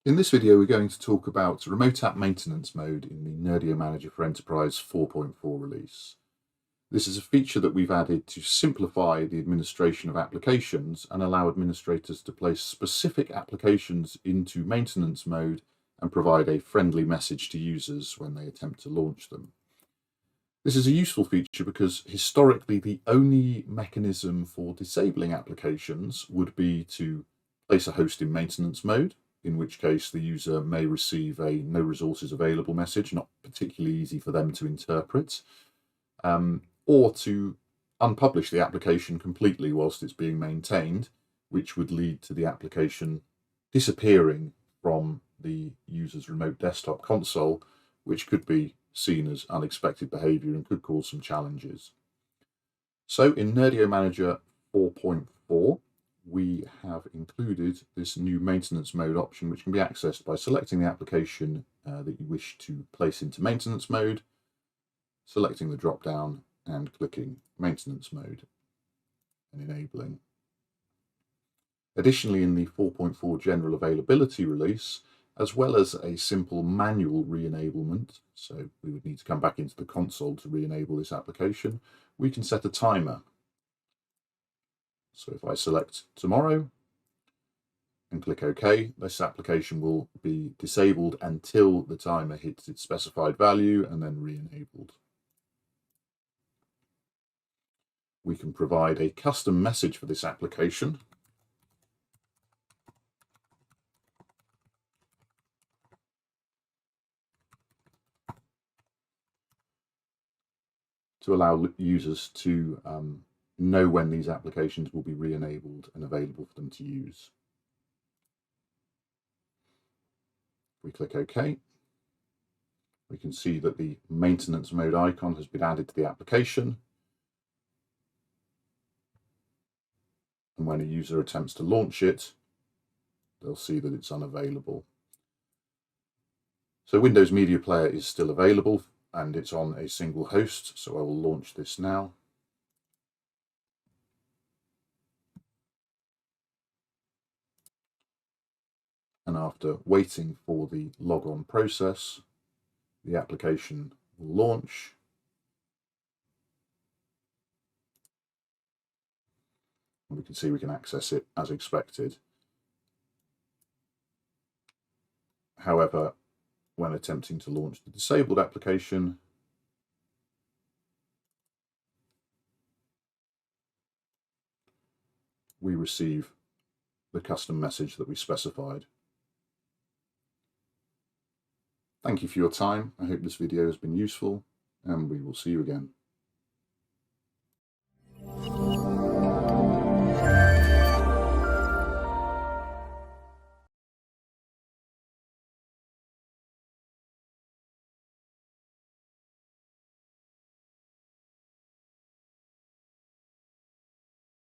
In this video, we're going to talk about remote app maintenance mode in the Nerdio Manager for Enterprise 4.4 release. This is a feature that we've added to simplify the administration of applications and allow administrators to place specific applications into maintenance mode and provide a friendly message to users when they attempt to launch them. This is a useful feature because historically the only mechanism for disabling applications would be to place a host in maintenance mode, in which case the user may receive a no resources available message, not particularly easy for them to interpret, or to unpublish the application completely whilst it's being maintained, which would lead to the application disappearing from the user's remote desktop console, which could be seen as unexpected behavior and could cause some challenges. So in Nerdio Manager 4.4, we have included this new maintenance mode option, which can be accessed by selecting the application that you wish to place into maintenance mode, selecting the drop-down and clicking maintenance mode and enabling. Additionally, in the 4.4 general availability release, as well as a simple manual re-enablement, so we would need to come back into the console to re-enable this application, we can set a timer. So if I select tomorrow and click OK, this application will be disabled until the timer hits its specified value and then re-enabled. We can provide a custom message for this application. To allow users to know when these applications will be re-enabled and available for them to use. If we click OK, we can see that the maintenance mode icon has been added to the application. And when a user attempts to launch it, they'll see that it's unavailable. So Windows Media Player is still available and it's on a single host, so I will launch this now. And after waiting for the logon process, the application will launch. And we can see we can access it as expected. However, when attempting to launch the disabled application, we receive the custom message that we specified. Thank you for your time. I hope this video has been useful, and we will see you again.